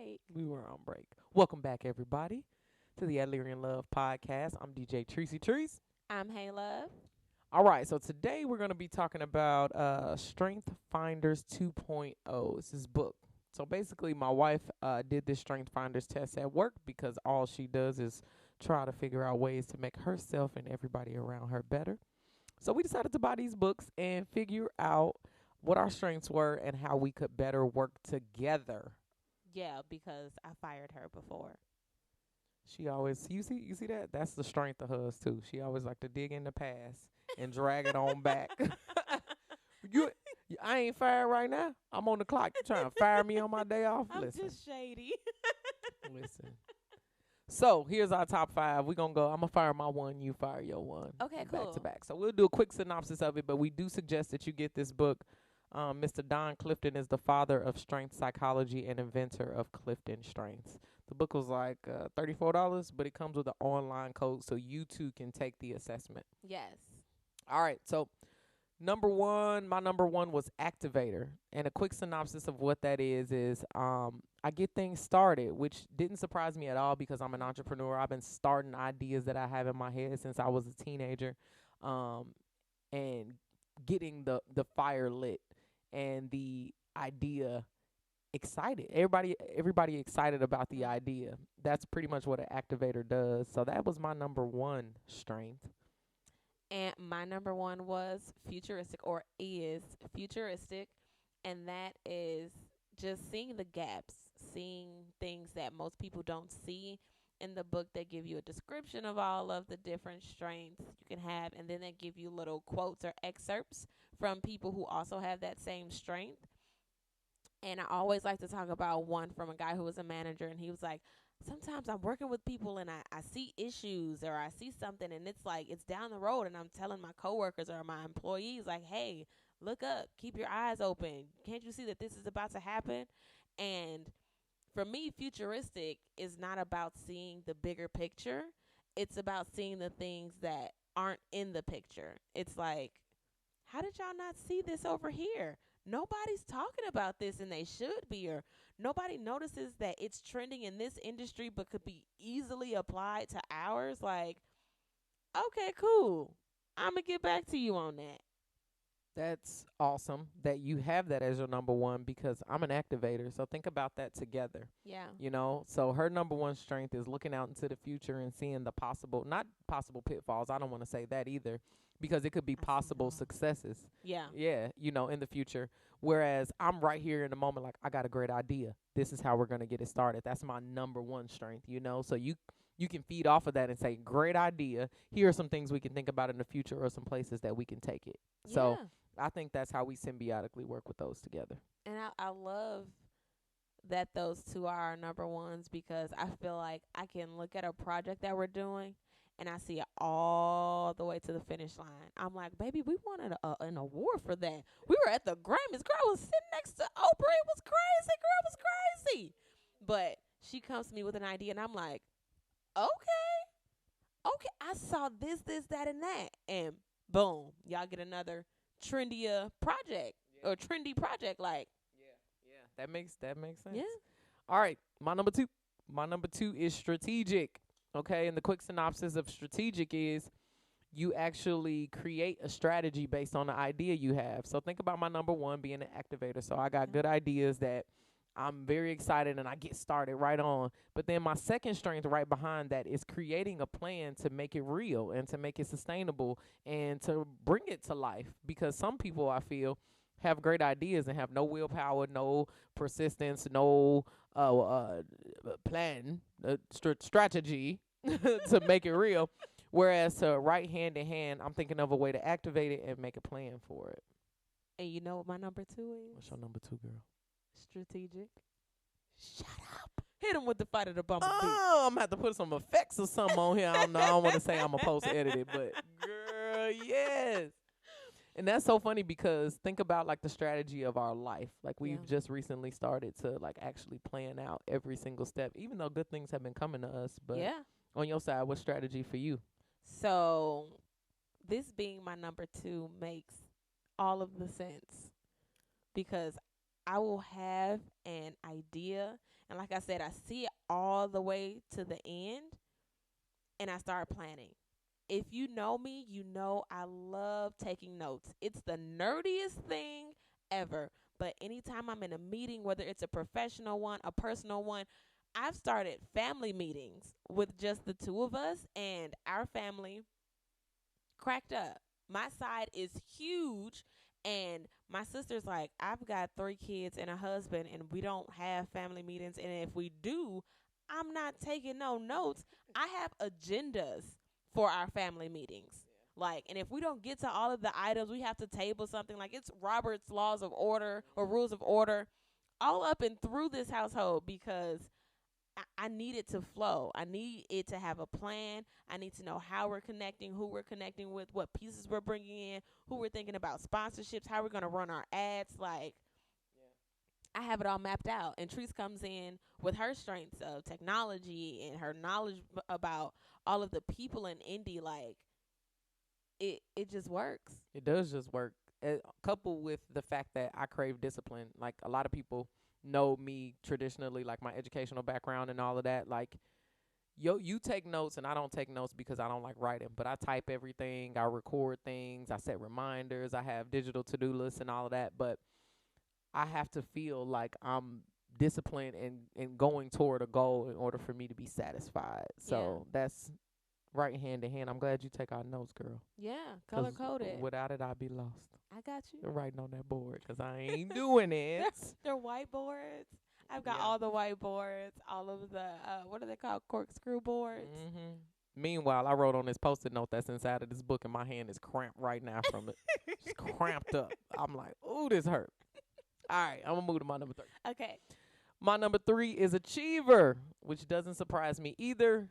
break. We were on break. Welcome back, everybody, to the Adlerian Love podcast. I'm DJ Treacy Trees. I'm Hey Love. All right, so today we're going to be talking about Strength Finders 2.0. It's this book. So basically, my wife did this Strength Finders test at work because all she does is try to figure out ways to make herself and everybody around her better. So we decided to buy these books and figure out what our strengths were and how we could better work together. Yeah, because I fired her before. She always you see that? That's the strength of hers too. She always like to dig in the past and drag it on back. you I ain't fired right now. I'm on the clock. You trying to fire me on my day off? I'm Listen. just shady. Listen. So here's our top 5. We're gonna go. I'm gonna fire my one, you fire your one. Okay, back cool. to back. So we'll do a quick synopsis of it, but we do suggest that you get this book. Mr. Don Clifton is the father of strength psychology and inventor of CliftonStrengths. The book was like $34, but it comes with an online code so you too can take the assessment. Yes. All right, so my number one was Activator. And a quick synopsis of what that is I get things started, which didn't surprise me at all because I'm an entrepreneur. I've been starting ideas that I have in my head since I was a teenager, and getting the fire lit and the idea excited. Everybody excited about the idea. That's pretty much what an activator does. So that was my number one strength. And my number one was futuristic, or is futuristic, and that is just seeing the gaps, seeing things that most people don't see in the book. They give you a description of all of the different strengths you can have, and then they give you little quotes or excerpts from people who also have that same strength. And I always like to talk about one from a guy who was a manager, and he was like, sometimes I'm working with people and I see issues or I see something and it's like it's down the road, and I'm telling my coworkers or my employees like, hey, look up, keep your eyes open. Can't you see that this is about to happen? And for me, futuristic is not about seeing the bigger picture. It's about seeing the things that aren't in the picture. It's like, how did y'all not see this over here? Nobody's talking about this and they should be, or nobody notices that it's trending in this industry but could be easily applied to ours. Like, okay, cool. I'm going to get back to you on that. That's awesome that you have that as your number one because I'm an activator. So think about that together. Yeah. So her number one strength is looking out into the future and seeing the not possible pitfalls. I don't want to say that either because it could be possible successes. Yeah. Yeah, in the future. Whereas I'm right here in the moment, like, I got a great idea. This is how we're going to get it started. That's my number one strength, So you can feed off of that and say, great idea. Here are some things we can think about in the future or some places that we can take it. So I think that's how we symbiotically work with those together. And I love that those two are our number ones because I feel like I can look at a project that we're doing and I see it all the way to the finish line. I'm like, baby, we wanted an award for that. We were at the Grammys. Girl was sitting next to Oprah. It was crazy. Girl, it was crazy. But she comes to me with an idea, and I'm like, okay, I saw this, that, and that. And boom, y'all get another trendier project or trendy project. Like, yeah, that makes sense. yeah. All right, my number two is strategic. Okay, and the quick synopsis of strategic is you actually create a strategy based on the idea you have. So think about my number one being an activator. So I got good ideas that I'm very excited and I get started right on. But then my second strength right behind that is creating a plan to make it real and to make it sustainable and to bring it to life. Because some people, I feel, have great ideas and have no willpower, no persistence, no plan, strategy to make it real. Whereas to right hand in hand, I'm thinking of a way to activate it and make a plan for it. And you know what my number two is? What's your number two, girl? Strategic. Shut up. Hit him with the fight of the bumblebee. Oh, I'm going to have to put some effects or something on here. I don't know. I don't want to say I'm going to post-edit it, but girl, yes. And that's so funny because think about like the strategy of our life. Like we've just recently started to like actually plan out every single step, even though good things have been coming to us. But on your side, what strategy for you? So this being my number two makes all of the sense because I will have an idea, and like I said, I see it all the way to the end, and I start planning. If you know me, you know I love taking notes. It's the nerdiest thing ever. But anytime I'm in a meeting, whether it's a professional one, a personal one, I've started family meetings with just the two of us, and our family cracked up. My side is huge, and my sister's like, I've got 3 kids and a husband, and we don't have family meetings. And if we do, I'm not taking no notes. I have agendas for our family meetings. Like, and if we don't get to all of the items, we have to table something. Like, it's Robert's Laws of Order or Rules of Order all up and through this household because I need it to flow. I need it to have a plan. I need to know how we're connecting, who we're connecting with, what pieces we're bringing in, who we're thinking about sponsorships, how we're going to run our ads. Like, I have it all mapped out. And Treese comes in with her strengths of technology and her knowledge about all of the people in indie. Like, it just works. It does just work. Coupled with the fact that I crave discipline. Like, a lot of people know me traditionally, like my educational background and all of that. Like, you take notes, and I don't take notes because I don't like writing, but I type everything. I record things. I set reminders. I have digital to-do lists and all of that. But I have to feel like I'm disciplined and going toward a goal in order for me to be satisfied. So that's right hand in hand. I'm glad you take our notes, girl. Yeah, color coded. Without it, I'd be lost. I got you. You're writing on that board because I ain't doing it. They're whiteboards. I've got all the whiteboards, all of the, what are they called? Corkscrew boards. Mm-hmm. Meanwhile, I wrote on this Post-it note that's inside of this book, and my hand is cramped right now from it. It's cramped up. I'm like, ooh, this hurt. All right, I'm going to move to my number 3. Okay. My number 3 is achiever, which doesn't surprise me either,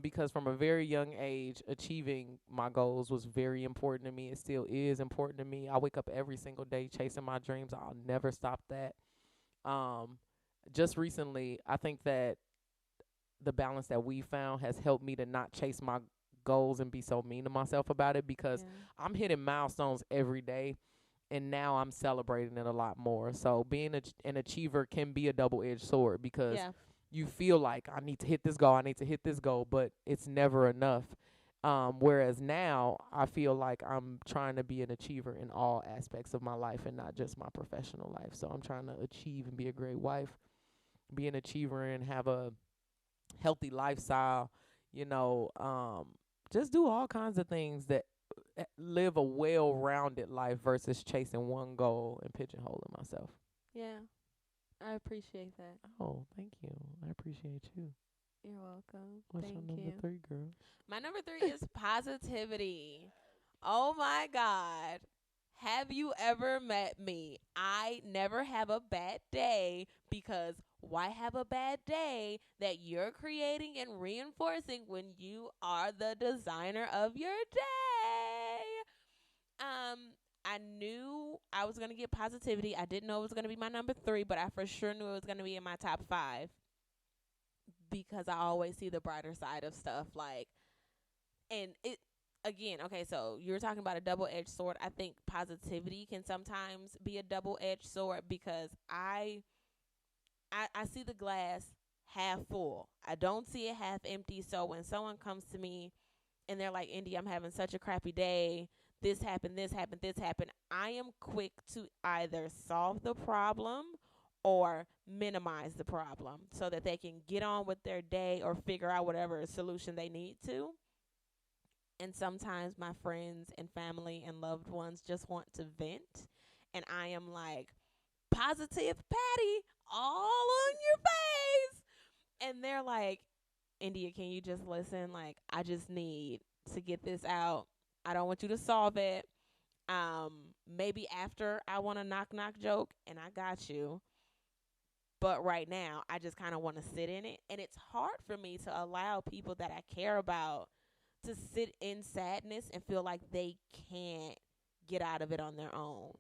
because from a very young age, achieving my goals was very important to me. It still is important to me. I wake up every single day chasing my dreams. I'll never stop that. Just recently, I think that the balance that we found has helped me to not chase my goals and be so mean to myself about it, because I'm hitting milestones every day. And now I'm celebrating it a lot more. So being an achiever can be a double-edged sword, because you feel like I need to hit this goal, but it's never enough. Whereas now I feel like I'm trying to be an achiever in all aspects of my life and not just my professional life. So I'm trying to achieve and be a great wife, be an achiever and have a healthy lifestyle, just do all kinds of things that live a well-rounded life versus chasing one goal and pigeonholing myself. Yeah, I appreciate that. Oh, thank you. I appreciate you. You're welcome. What's your number 3, girl? My number 3 is positivity. Oh, my God. Have you ever met me? I never have a bad day, because why have a bad day that you're creating and reinforcing when you are the designer of your day? I knew I was going to get positivity. I didn't know it was going to be my number 3, but I for sure knew it was going to be in my top 5, because I always see the brighter side of stuff. Like, and it, again, okay, so you were talking about a double-edged sword. I think positivity can sometimes be a double-edged sword, because I see the glass half full. I don't see it half empty. So when someone comes to me and they're like, Indy, I'm having such a crappy day, this happened, I am quick to either solve the problem or minimize the problem so that they can get on with their day or figure out whatever solution they need to. And sometimes my friends and family and loved ones just want to vent, and I am like, positive Patty all on your face. And they're like, India, can you just listen? Like, I just need to get this out. I don't want you to solve it. Maybe after I want a knock joke, and I got you. But right now, I just kind of want to sit in it. And it's hard for me to allow people that I care about to sit in sadness and feel like they can't get out of it on their own.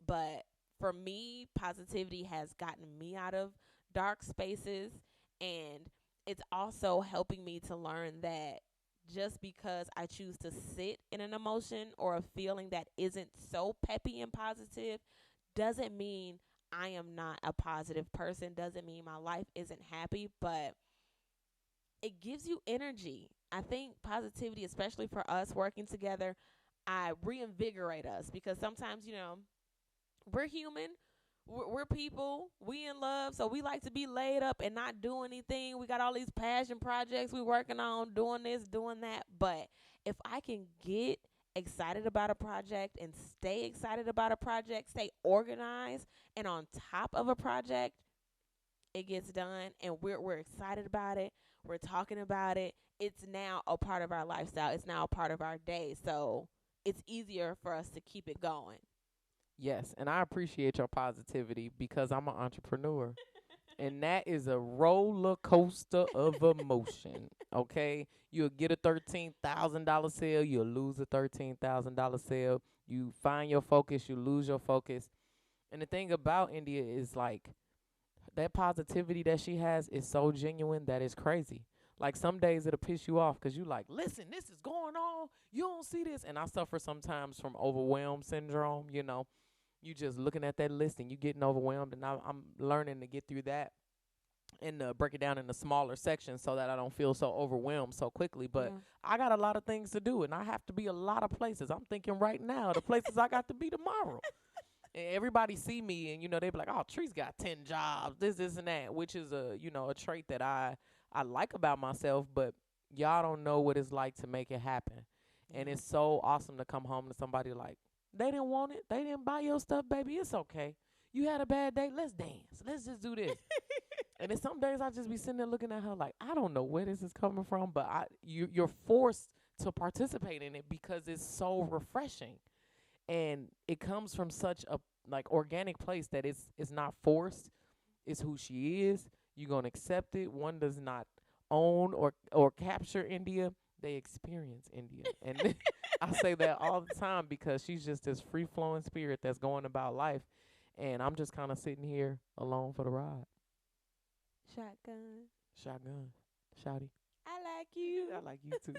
But for me, positivity has gotten me out of dark spaces, and it's also helping me to learn that just because I choose to sit in an emotion or a feeling that isn't so peppy and positive doesn't mean I am not a positive person, doesn't mean my life isn't happy, but it gives you energy. I think positivity, especially for us working together, I reinvigorate us because sometimes, we're human. We're people. We in love, so we like to be laid up and not do anything. We got all these passion projects we working on, doing this, doing that. But if I can get excited about a project and stay excited about a project, stay organized and on top of a project, it gets done and we're excited about it. We're talking about it. It's now a part of our lifestyle. It's now a part of our day. So it's easier for us to keep it going. Yes, and I appreciate your positivity because I'm an entrepreneur. And that is a roller coaster of emotion. Okay, you'll get a $13,000 sale, you'll lose a $13,000 sale. You find your focus, you lose your focus. And the thing about India is like that positivity that she has is so genuine that it's crazy. Like some days it'll piss you off because you like, listen, this is going on. You don't see this, and I suffer sometimes from overwhelm syndrome. You just looking at that list and you getting overwhelmed, and I'm learning to get through that and break it down into smaller sections so that I don't feel so overwhelmed so quickly. But Yeah. I got a lot of things to do, and I have to be a lot of places. I'm thinking right now the places I got to be tomorrow. And everybody see me, and they be like, "Oh, Tree's got 10 jobs, this, and that," which is a trait that I like about myself. But y'all don't know what it's like to make it happen, and Yeah. it's so awesome to come home to somebody like, they didn't want it, they didn't buy your stuff, baby. It's okay. You had a bad day. Let's dance. Let's just do this. And then some days I just be sitting there looking at her like, I don't know where this is coming from, but you're forced to participate in it because it's so refreshing. And it comes from such a like organic place that it's not forced. It's who she is. You're gonna accept it. One does not own or capture India. They experience India. And I say that all the time because she's just this free flowing spirit that's going about life. And I'm just kind of sitting here alone for the ride. Shotgun. Shotgun. Shouty. I like you. I like you too.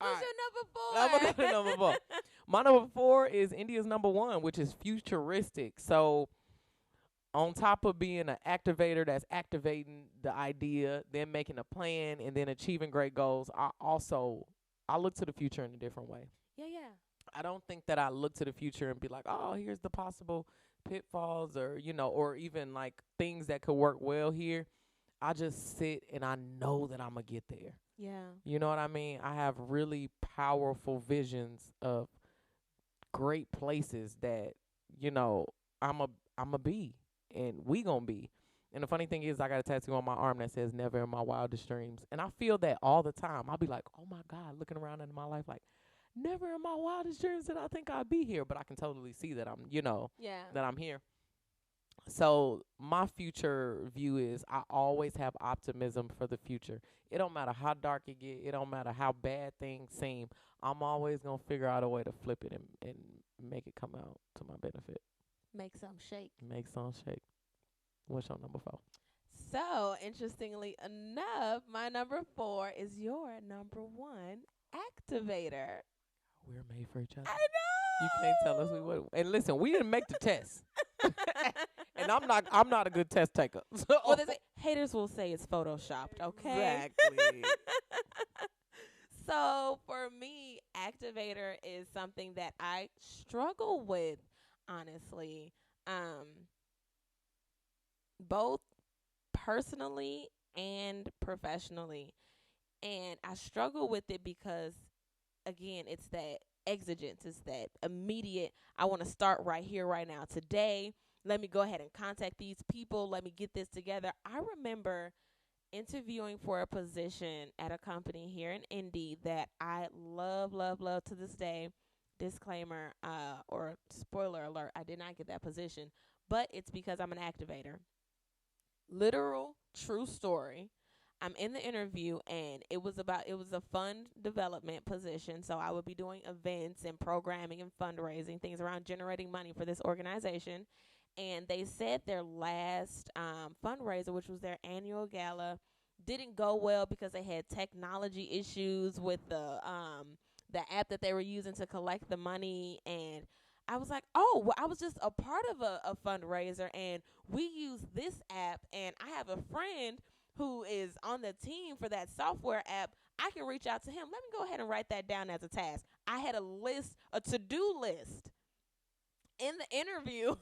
All What's right. your number 4? I'm gonna go to number 4. My number 4 is India's number 1, which is Futuristic. So on top of being an activator that's activating the idea, then making a plan, and then achieving great goals, I look to the future in a different way. Yeah, yeah. I don't think that I look to the future and be like, oh, here's the possible pitfalls or even like things that could work well here. I just sit and I know that I'm going to get there. Yeah. You know what I mean? I have really powerful visions of great places that, I'm a be and we going to be. And the funny thing is I got a tattoo on my arm that says never in my wildest dreams. And I feel that all the time. I'll be like, oh my God, looking around in my life like, never in my wildest dreams did I think I'd be here, but I can totally see that Yeah. that I'm here. So my future view is I always have optimism for the future. It don't matter how dark it get. It don't matter how bad things seem. I'm always going to figure out a way to flip it and make it come out to my benefit. Make some shake. Make some shake. What's your number 4? So, interestingly enough, my number 4 is your number 1 activator. We're made for each other. I know. You can't tell us we would. And listen, we didn't make the test. And I'm not a good test taker. So. Well, they say, haters will say it's photoshopped, okay? Exactly. So for me, activator is something that I struggle with, honestly. Both personally and professionally. And I struggle with it because again, it's that exigence, it's that immediate, I want to start right here, right now, today. Let me go ahead and contact these people. Let me get this together. I remember interviewing for a position at a company here in Indy that I love, love, love to this day. Disclaimer, or spoiler alert, I did not get that position, but it's because I'm an activator. Literal, true story. I'm in the interview and it was a fund development position. So I would be doing events and programming and fundraising, things around generating money for this organization. And they said their last fundraiser, which was their annual gala, didn't go well because they had technology issues with the app that they were using to collect the money. And I was like, oh, well, I was just a part of a fundraiser, and we use this app, and I have a friend who is on the team for that software app. I can reach out to him. Let me go ahead and write that down as a task. I had a list, a to-do list in the interview.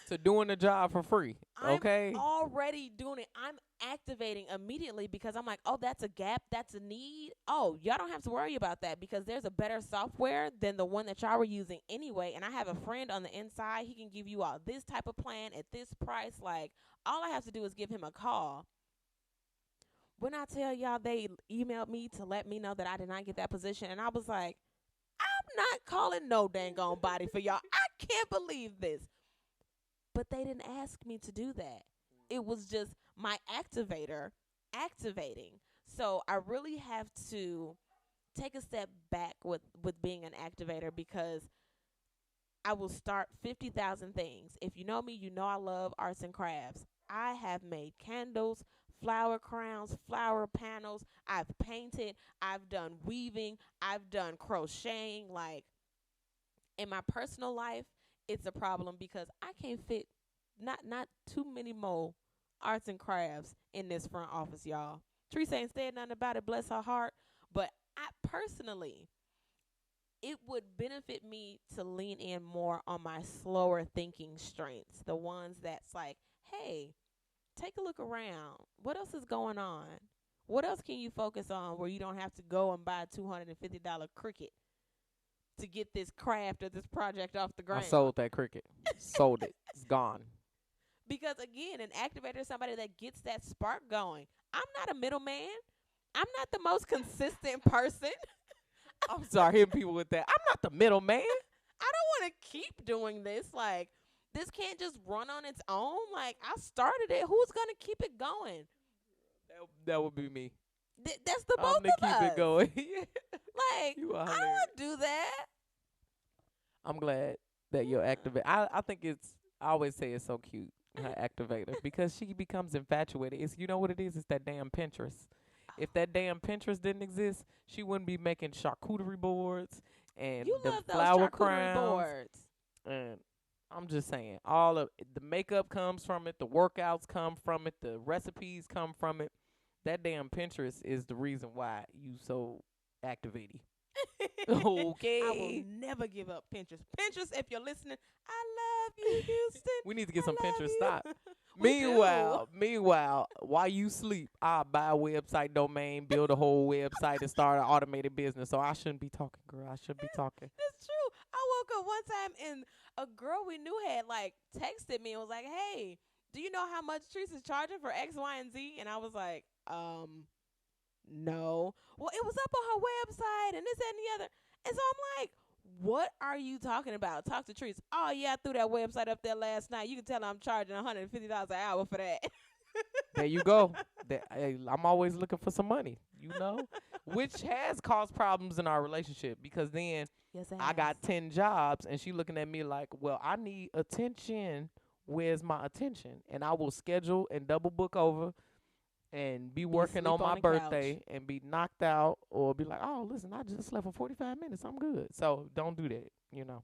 To doing the job for free. I'm Okay. already doing it. I'm activating immediately because I'm like, oh, that's a gap. That's a need. Oh, y'all don't have to worry about that because there's a better software than the one that y'all were using anyway. And I have a friend on the inside. He can give you all this type of plan at this price. Like, all I have to do is give him a call. When I tell y'all they emailed me to let me know that I did not get that position, and I was like, I'm not calling no dang on body for y'all. I can't believe this. But they didn't ask me to do that. It was just my activator activating. So I really have to take a step back with being an activator because I will start 50,000 things. If you know me, you know I love arts and crafts. I have made candles, flower crowns, flower panels. I've painted. I've done weaving. I've done crocheting. Like, in my personal life, it's a problem because I can't fit not too many more arts and crafts in this front office, y'all. Teresa ain't said nothing about it, bless her heart. But I personally, it would benefit me to lean in more on my slower thinking strengths, the ones that's like, hey, take a look around. What else is going on? What else can you focus on where you don't have to go and buy a $250 cricket to get this craft or this project off the I ground? sold that cricket. Sold it. It's gone. Because, again, an activator is somebody that gets that spark going. I'm not a middleman. I'm not the most consistent person. I'm sorry, hitting people with that. I'm not the middleman. I don't want to keep doing this. Like, this can't just run on its own. Like, I started it. Who's going to keep it going? That would be me. That's the I'm both to of keep us. it going. Like, You are I don't hilarious. want to do that. I'm glad that you're activated. I think it's, I always say it's so cute, her activator, because she becomes infatuated. It's, you know what it is? It's that damn Pinterest. If that damn Pinterest didn't exist, she wouldn't be making charcuterie boards and You the love those flower charcuterie crowns. boards. And I'm just saying, all of the makeup comes from it, the workouts come from it, the recipes come from it. That damn Pinterest is the reason why you so activated. I will Okay. never give up Pinterest. Pinterest, if you're listening, I love you, Houston. We need to get I some love Pinterest you. stock. We do. Meanwhile, while you sleep, I'll buy a website domain, build a whole website, and start an automated business. So I shouldn't be talking, girl. I shouldn't be talking. It's true. I woke up one time and a girl we knew had like texted me and was like, "Hey, do you know how much Teresa's charging for X, Y, and Z?" And I was like, no. Well, it was up on her website and this, that, and the other. And so I'm like, what are you talking about? Talk to Teresa. Oh, yeah, I threw that website up there last night. You can tell I'm charging $150 an hour for that. There you go. Hey, I'm always looking for some money, you know, which has caused problems in our relationship because then Yes, I got 10 jobs and she looking at me like, well, I need attention. Where's my attention? And I will schedule and double book over and be working on sleep on my the birthday couch. and be knocked out or be like, oh, listen, I just slept for 45 minutes. I'm good. So don't do that, you know.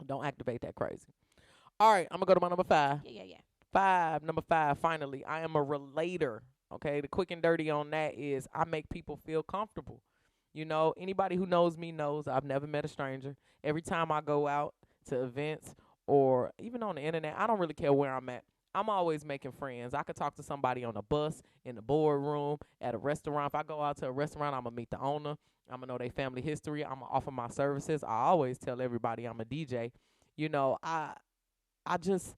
Don't activate that crazy. All right, I'm going to go to my number 5. Yeah. Number 5, finally, I am a relator. Okay, the quick and dirty on that is I make people feel comfortable. You know, anybody who knows me knows I've never met a stranger. Every time I go out to events or even on the internet, I don't really care where I'm at. I'm always making friends. I could talk to somebody on a bus, in the boardroom, at a restaurant. If I go out to a restaurant, I'm going to meet the owner. I'm going to know their family history. I'm going to offer my services. I always tell everybody I'm a DJ. You know, I just,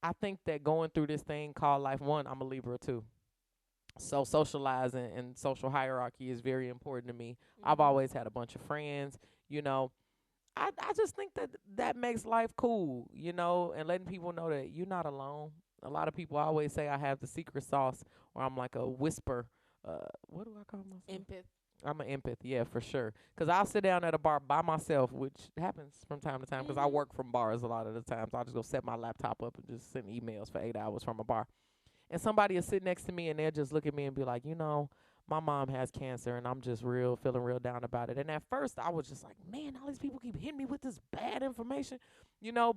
I think that going through this thing called life, one, I'm a Libra too. So socializing and social hierarchy is very important to me. I've always had a bunch of friends, you know. I just think that that makes life cool, you know, and letting people know that you're not alone. A lot of people always say I have the secret sauce or I'm like a whisper. What do I call myself? Empath. I'm an empath, yeah, for sure. Because I'll sit down at a bar by myself, which happens from time to time because I work from bars a lot of the times. I'll just go set my laptop up and just send emails for 8 hours from a bar. And somebody will sit next to me and they'll just look at me and be like, you know, my mom has cancer and I'm just feeling real down about it. And at first I was just like, man, all these people keep hitting me with this bad information,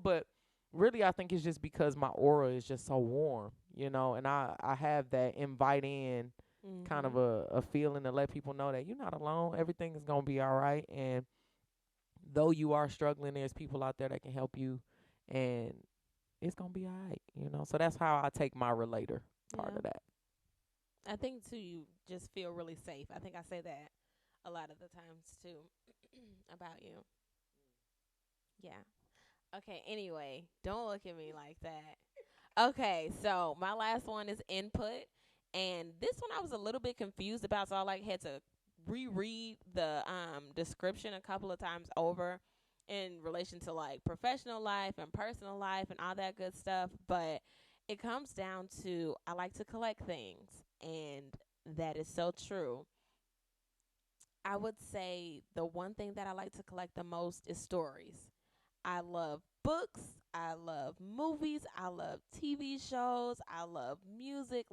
but really I think it's just because my aura is just so warm, and I have that invite in kind of Mhm. a feeling to let people know that you're not alone. Everything is going to be all right. And though you are struggling, there's people out there that can help you, and it's going to be all right. So that's how I take my relator part Yeah. of that. I think too you just feel really safe. I think I say that a lot of the times too about you. Yeah. Okay, anyway, don't look at me like that. Okay, so my last one is input. And this one I was a little bit confused about, so I had to reread the description a couple of times over in relation to professional life and personal life and all that good stuff. But it comes down to I like to collect things, and that is so true. I would say the one thing that I like to collect the most is stories. I love books. I love movies. I love TV shows. I love music.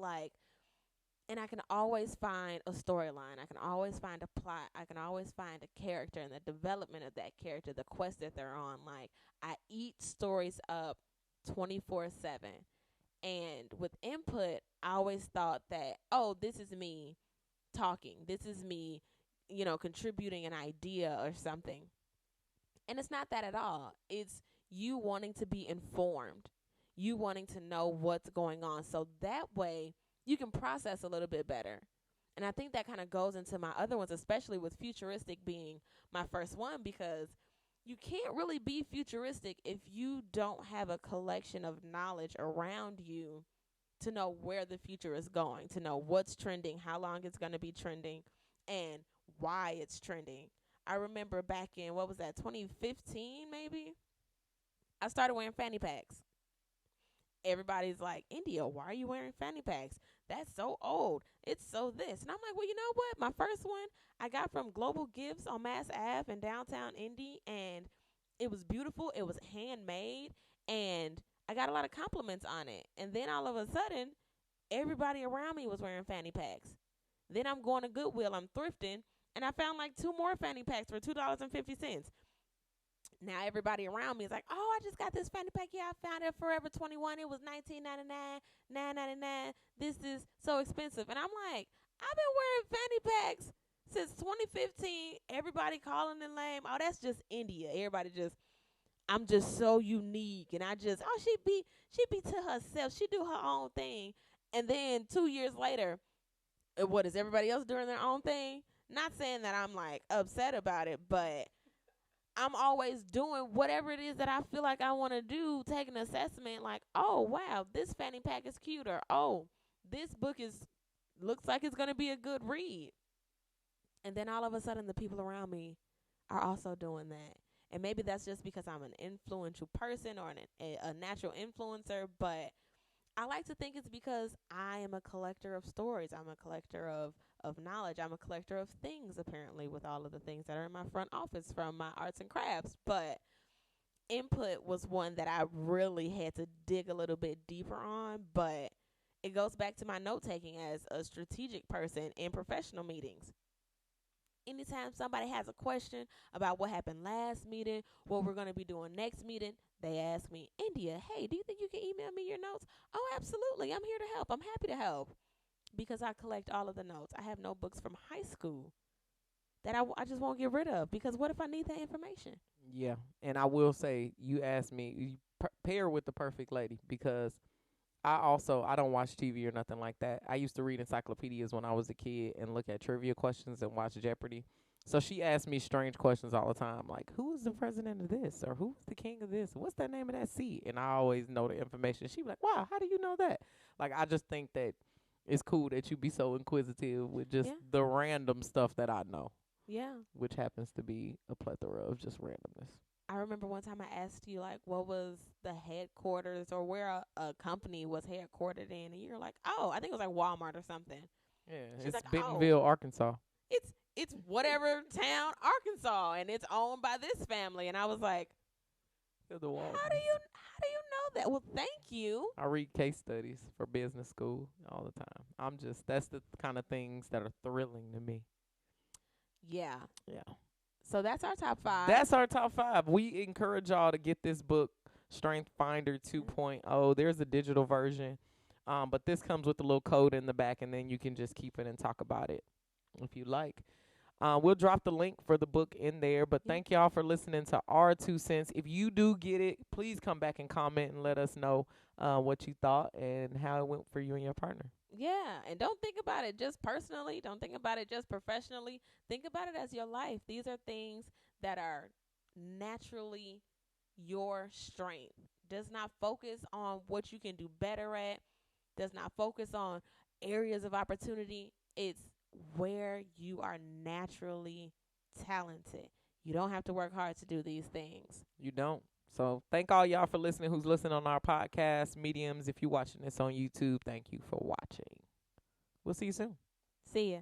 And I can always find a storyline. I can always find a plot. I can always find a character and the development of that character, the quest that they're on. I eat stories up 24/7. And with input, I always thought that, oh, this is me talking. This is me, contributing an idea or something. And it's not that at all. It's you wanting to be informed, you wanting to know what's going on. So that way you can process a little bit better. And I think that kind of goes into my other ones, especially with futuristic being my first one, because you can't really be futuristic if you don't have a collection of knowledge around you to know where the future is going, to know what's trending, how long it's going to be trending, and why it's trending. I remember back in, what was that, 2015 maybe? I started wearing fanny packs. Everybody's like, India, why are you wearing fanny packs? That's so old. It's so this. And I'm like, well, you know what? My first one I got from Global Gifts on Mass Ave in downtown Indy, and it was beautiful. It was handmade, and I got a lot of compliments on it. And then all of a sudden, everybody around me was wearing fanny packs. Then I'm going to Goodwill, I'm thrifting, and I found two more fanny packs for $2.50. Now everybody around me is like, "Oh, I just got this fanny pack. Yeah, I found it at Forever 21. It was 19.99, 9.99. This is so expensive." And I'm like, "I've been wearing fanny packs since 2015. Everybody calling it lame. Oh, that's just India. Everybody just I'm just so unique, and she be to herself. She do her own thing." And then 2 years later, what is everybody else doing their own thing? Not saying that I'm upset about it, but I'm always doing whatever it is that I feel like I want to do, take an assessment oh, wow, this fanny pack is cute, or oh, this book looks like it's going to be a good read. And then all of a sudden the people around me are also doing that. And maybe that's just because I'm an influential person or a natural influencer, but I like to think it's because I am a collector of stories. I'm a collector of knowledge. I'm a collector of things, apparently, with all of the things that are in my front office from my arts and crafts. But input was one that I really had to dig a little bit deeper on. But it goes back to my note taking as a strategic person in professional meetings. Anytime somebody has a question about what happened last meeting, what we're going to be doing next meeting, they ask me, India, hey, do you think you can email me your notes? Oh, absolutely. I'm here to help. I'm happy to help because I collect all of the notes. I have notebooks from high school that I just won't get rid of because what if I need that information? Yeah, and I will say, you asked me, you pair with the perfect lady, because I don't watch TV or nothing like that. I used to read encyclopedias when I was a kid and look at trivia questions and watch Jeopardy. So she asked me strange questions all the time, like who is the president of this, or who's the king of this, what's the name of that seat, and I always know the information. She be like, "Wow, how do you know that?" Like, I just think that it's cool that you be so inquisitive with just Yeah. the random stuff that I know, Yeah. which happens to be a plethora of just randomness. I remember one time I asked you what was the headquarters or where a company was headquartered in, and you're like, oh, I think it was Walmart or something. Yeah, She's it's like, oh, Bentonville, Arkansas. it's whatever town, Arkansas, and it's owned by this family. And I was like, of the Waltons. How do you know that? Well, thank you. I read case studies for business school all the time. That's the kind of things that are thrilling to me. Yeah. Yeah. So that's our top 5. That's our top 5. We encourage y'all to get this book, Strength Finder 2.0. There's a digital version, but this comes with a little code in the back, and then you can just keep it and talk about it if you like. We'll drop the link for the book in there, but thank y'all for listening to our 2 cents. If you do get it, please come back and comment and let us know what you thought and how it went for you and your partner. Yeah, and don't think about it just personally. Don't think about it just professionally. Think about it as your life. These are things that are naturally your strength. Does not focus on what you can do better at. Does not focus on areas of opportunity. It's where you are naturally talented. You don't have to work hard to do these things. You don't. So thank all y'all for listening who's listening on our podcast mediums. If you're watching this on YouTube, thank you for watching. We'll see you soon. See ya.